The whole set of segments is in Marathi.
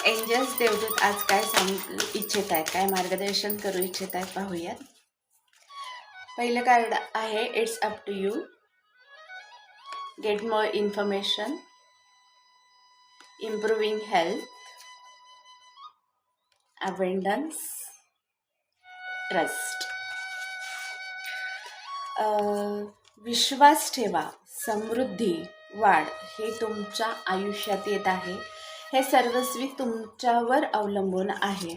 एंजल्स देवदूत आज काय सांगू इच्छित आहेत, काय मार्गदर्शन करू इच्छित आहेत पाहूयात. पहिलं कार्ड आहे it's up to you. Get more information, improving health, abundance, trust. विश्वास ठेवा, समृद्धी, वाढ हे तुमच्या आयुष्यात येत आहे. हे सर्वस्वी तुमच्यावर अवलंबून आहे.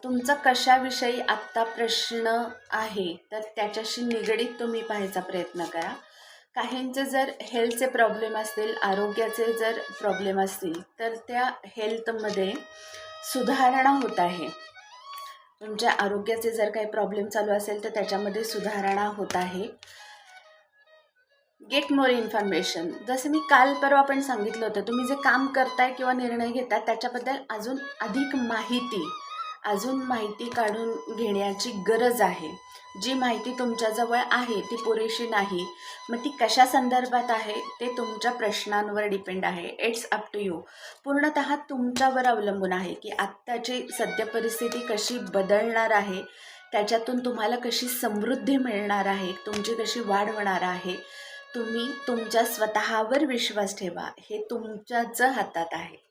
तुमचा कशाविषयी आत्ता प्रश्न आहे तर त्याच्याशी निगडीत तुम्ही पाहायचा प्रयत्न करा. काहींचे जर हेल्थचे प्रॉब्लेम असतील, आरोग्याचे जर प्रॉब्लेम असतील तर त्या हेल्थमध्ये सुधारणा होत आहे. तुमच्या आरोग्याचे जर काही प्रॉब्लेम चालू असेल तर त्याच्यामध्ये सुधारणा होत आहे. गेट मोर इन्फॉर्मेशन, जसं मी काल परवा पण सांगितलं होतं, तुम्ही जे काम करताय किंवा निर्णय घेता त्याच्याबद्दल अजून अधिक माहिती काढून घेण्याची गरज आहे. जी माहिती तुमच्याजवळ आहे ती पुरेशी नाही. मग ती कशा संदर्भात आहे ते तुमच्या प्रश्नांवर डिपेंड आहे. It's up to you. पूर्णतः तुमच्यावर अवलंबून आहे की आत्ताची सद्य परिस्थिती कशी बदलणार आहे, त्याच्यातून तुम्हाला कशी समृद्धी मिळणार आहे, तुमची कशी वाढ होणार आहे. तुम्ही तुमच्या स्वतःवर विश्वास ठेवा, हे तुमच्याच हातात आहे.